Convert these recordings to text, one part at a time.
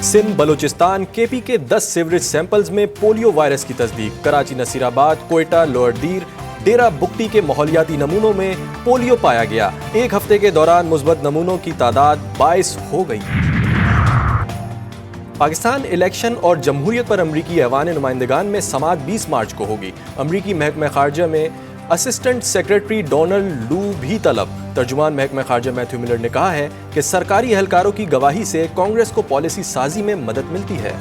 Sindh Balochistan KP के 10 sewerage samples में polio virus की तस्दीक। कराची, नसीराबाद, कोयटा, लोअर दीर, डेरा बुगटी के माहौलियाती नमूनों में पोलियो पाया गया। एक हफ्ते के दौरान मुस्बत नमूनों की तादाद 22 हो गई। पाकिस्तान इलेक्शन और जमहूरियत पर अमरीकी ऐवान नुमाइंदगान में समाअत 20 मार्च को होगी। अमरीकी महकमा खारजा में असिस्टेंट सेक्रेटरी डोनाल्ड लू भी तलब। तर्जुमान महकमा खारजा मैथ्यू मिलर ने कहा है कि सरकारी एहलकारों की गवाही से कांग्रेस को पॉलिसी साजी में मदद मिलती है।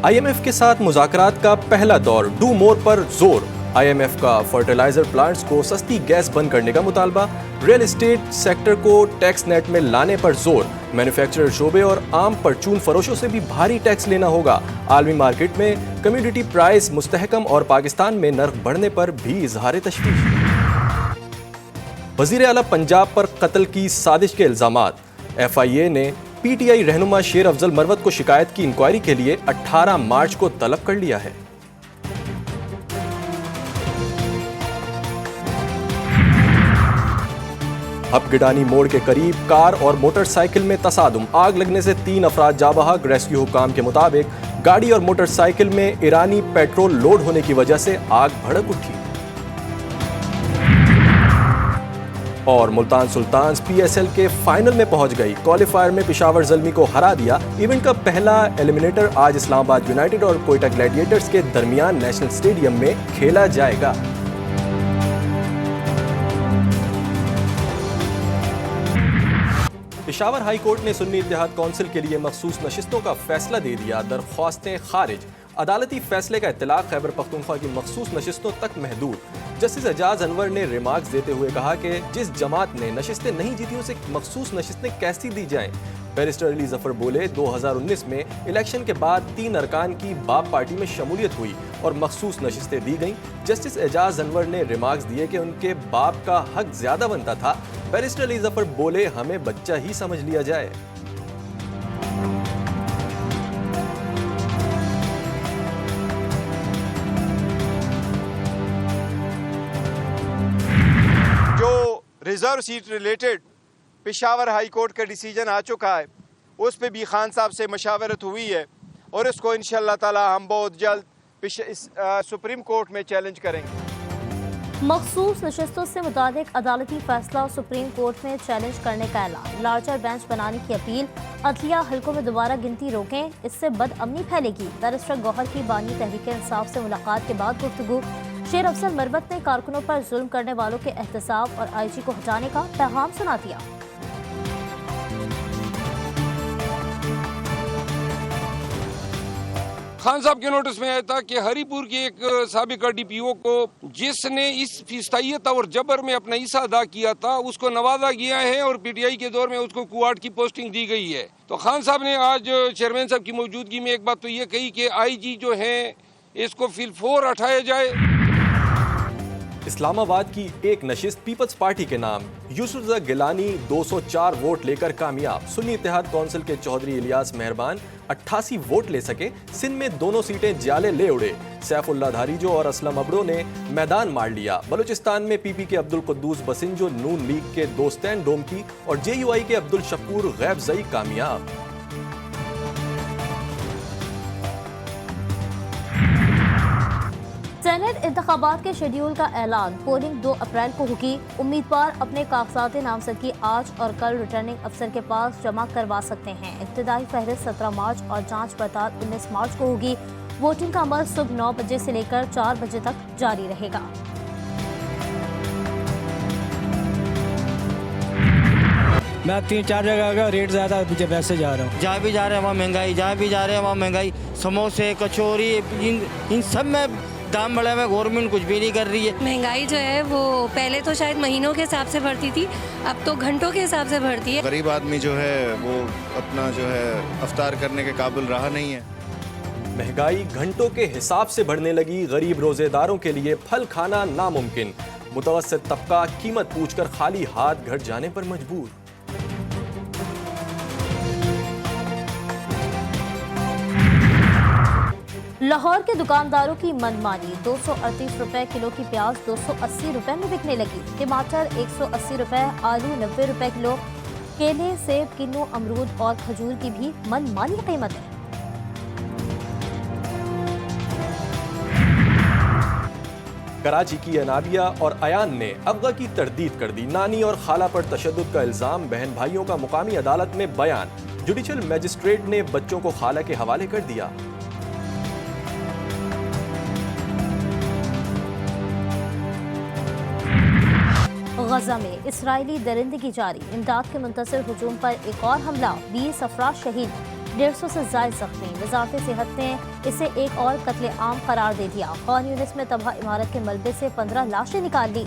IMF के साथ मुज़ाकरात का पहला दौर, डू मोर पर जोर। IMF का फर्टिलाइजर प्लांट्स को सस्ती गैस बंद करने का मुतालबा। रियल एस्टेट सेक्टर को टैक्स नेट में लाने पर जोर। मैन्युफैक्चरर शोबे और आम परचून फरोशों से भी भारी टैक्स लेना होगा। आलमी मार्केट में कम्युनिटी प्राइस मुस्तहकम और पाकिस्तान में नर्ख बढ़ने पर भी इजहार तशवीश। वज़ीर आला पंजाब पर कत्ल की साजिश के इल्जामात। FIA ने PTI रहनुमा शेर अफजल मरवत को शिकायत की इंक्वायरी के लिए 18 मार्च को तलब कर लिया है। हबगिडानी मोड़ के करीब कार और मोटरसाइकिल में तसादुम। आग लगने से 3 अफराद जाँ बहक। रेस्क्यू हुकाम के मुताबिक गाड़ी और मोटरसाइकिल में ईरानी पेट्रोल लोड होने की वजह से आग भड़क उठी। और मुल्तान सुल्तान्स PSL के फाइनल में पहुंच गई। क्वालिफायर में पेशावर ज़ल्मी को हरा दिया। इवेंट का पहला एलिमिनेटर आज इस्लामाबाद यूनाइटेड और कोयटा ग्लैडिएटर्स के दरमियान नेशनल स्टेडियम में खेला जाएगा। पेशावर हाई कोर्ट ने सुन्नी इत्तेहाद कौंसिल के लिए मखसूस नशिस्तों का फैसला दे दिया। दरख्वास्तें खारिज। अदालती फैसले का इत्तलाक खैबर पख्तूनख्वा की मखसूस नशिस्तों तक महदूद। जस्टिस एजाज अनवर ने रिमार्क्स देते हुए कहा कि जिस जमात ने नशिस्तें नहीं जीती उसे मखसूस नशिस्तें कैसी दी जाएं। बैरिस्टर अली जफर बोले 2019 में इलेक्शन के बाद 3 अरकान की बाप पार्टी में शमूलियत हुई और मखसूस नशिस्तें दी गईं। जस्टिस एजाज अनवर ने रिमार्क्स दिए कि उनके बाप का हक ज्यादा बनता था। बैरिस्टर अली जफर बोले हमें बच्चा ही समझ लिया जाए। Reserve seat related Peshawar high court का डिसीजन आ चुका है, उस पे भी खान साहब से मशावरत हुई है और इसको इंशाअल्लाह ताला हम बहुत जल्द सुप्रीम कोर्ट में चैलेंज करेंगे। मखसूस नशिस्तों से मुताबिक अदालती फैसला सुप्रीम कोर्ट में चैलेंज करने का ऐलान। लार्जर बेंच बनाने की अपील। अदलिया हल्कों में दोबारा गिनती रोकें, इससे बदअमनी फैलेगी। बैरिस्टर गौहर की बानी तहरीक इंसाफ से मुलाकात के बाद गुफ्तगू। शेर अफजल मरवत ने कारकुनों पर जुल्म करने वालों के एहतसाब और IG को हटाने का पैगाम सुना दिया। खान साहब के नोटिस में आया था कि हरीपुर के एक साबिका DPO को जिसने इस फिस्तायत और जबर में अपना हिस्सा अदा किया था उसको नवाजा गया है और PTI के दौर में उसको कुआट की पोस्टिंग दी गई है। तो खान साहब ने आज चेयरमैन साहब की मौजूदगी में एक बात तो ये कही कि IG जो है इसको फिलफोर हटाया जाए। इस्लामाबाद की एक नशिस्त पीपल्स पार्टी के नाम। यूसुफ गिलानी 204 वोट लेकर कामयाब। सुन्नी इत्तेहाद कौंसिल के चौधरी इलियास मेहरबान 88 वोट ले सके। सिंध में दोनों सीटें ज्याले ले उड़े। सैफुल्लाह धारीजो और असलम अबड़ो ने मैदान मार लिया। बलूचिस्तान में PP के अब्दुल कुद्दूस बसिंजो नून लीग के दोस्तैन डोमकी और JUI के अब्दुल शकूर गैबजई कामयाब। सेनेट इंतखाबात के शेड्यूल का ऐलान। पोलिंग 2 अप्रैल को होगी। उम्मीदवार अपने कागजात नामजदगी आज और कल रिटर्निंग अफसर के पास जमा करवा सकते हैं। इब्तदाई फहरिस्त 17 मार्च और जांच पड़ताल 19 मार्च को होगी। वोटिंग का अमल सुबह 9 बजे से लेकर 4 बजे तक जारी रहेगा। मैं 3-4 जगह का रेट ज़्यादा मुझे वैसे जा रहा हूँ। जहाँ भी जा रहे हैं वहाँ महंगाई, जहाँ भी जा रहे हैं वहाँ महंगाई। समोसे, कचौरी, इन सब में दाम बढ़ा हुआ। गवर्नमेंट कुछ भी नहीं कर रही है। महंगाई जो है वो पहले तो शायद महीनों के हिसाब से बढ़ती थी, अब तो घंटों के हिसाब से बढ़ती है। गरीब आदमी जो है वो अपना जो है अफ्तार करने के काबिल रहा नहीं है। महंगाई घंटों के हिसाब से बढ़ने लगी। गरीब रोजेदारों के लिए फल खाना नामुमकिन। मुतवस्सित तबका कीमत पूछकर खाली हाथ घर जाने पर मजबूर। लाहौर के दुकानदारों की मनमानी। 238 रुपए किलो की प्याज 280 रुपए में बिकने लगी। टमाटर 180 रुपए, आलू 90 रुपए किलो, केले, सेब, किन्नू, अमरूद और खजूर की भी मनमानी कीमत है। कराची की अनाबिया और अयान ने अगवा की तरदीद कर दी। नानी और खाला पर तशद्दुद का इल्जाम, बहन भाइयों का मुकामी अदालत में बयान। जुडिशल मजिस्ट्रेट ने बच्चों को खाला के हवाले कर दिया। गजा में इसराइली दरिंदगी जारी, इमदाद के मुंतशिर हुजूम पर एक और हमला, 20 अफराद शहीद, 150 से ज्यादा जख्मी। वजारत सेहत ने इसे एक और कत्ले आम करार दे दिया। खान यूनिस में तबाह इमारत के मलबे से 15 लाशें निकाल ली।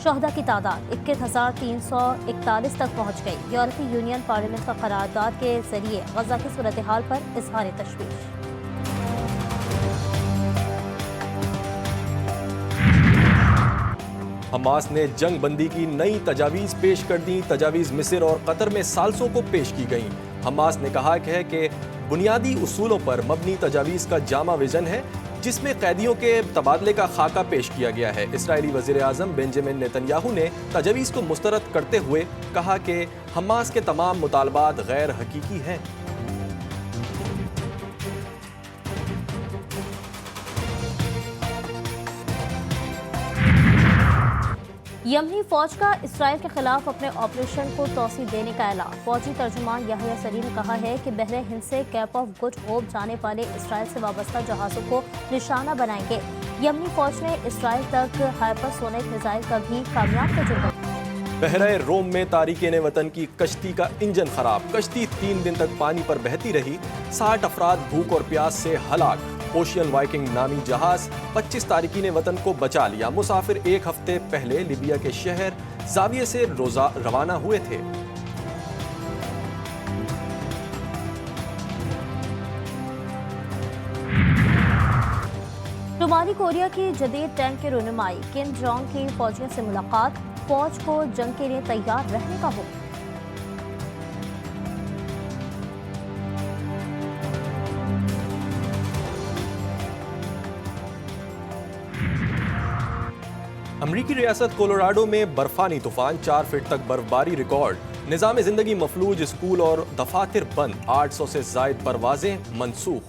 शहदा की तादाद 21,341 तक पहुँच गई। यूरोपीय यूनियन पार्लियामेंट का करारदाद के जरिए गजा की सूरत हाल पर इजहार तशवीश। हमास ने जंग बंदी की नई तजावीज़ पेश कर दी। तजावीज़ मिस्र और कतर में साल्सों को पेश की गई। हमास ने कहा है कि बुनियादी उसूलों पर मबनी तजावीज़ का जामा विजन है, जिसमें कैदियों के तबादले का खाका पेश किया गया है। इसराइली वज़ीर आज़म बेंजामिन नेतन्याहू ने तजावीज़ को मुस्तरद करते हुए कहा कि हमास के तमाम मुतालबात गैर हकीकी हैं। यमनी फौज का इसराइल के खिलाफ अपने ऑपरेशन को तोसी देने का ऐलान। फौजी तर्जुमान याहिया सरी ने कहा है कि बहरे हिंद से केप ऑफ गुड होप जाने वाले इसराइल से वाबस्ता जहाज़ों को निशाना बनाएंगे। यमनी फौज ने इसराइल तक हाइपरसोनिक मिसाइल का भी कामयाब तजुर्बा। बहरे रोम में तारिकीन वतन की कश्ती का इंजन खराब। कश्ती 3 दिन तक पानी पर बहती रही। 60 अफराद भूख और प्यास से हलाक। ओशियन वाइकिंग नामी जहाज 25 तारिकीन वतन को बचा लिया। मुसाफिर 1 हफ्ते पहले लीबिया के शहर जाविये से रवाना हुए थे। शुमाली कोरिया की जदीद टैंक की रहनुमाई, किम जोंग की फौजियों से मुलाकात, फौज को जंग के लिए तैयार रहने का हुक्म। अमरीकी रियासत कोलोराडो में बर्फानी तूफान, 4 फीट तक बर्फबारी रिकॉर्ड। निज़ाम जिंदगी मफलूज, स्कूल और दफातर बंद, 800 से जायद परवाजें मनसूख।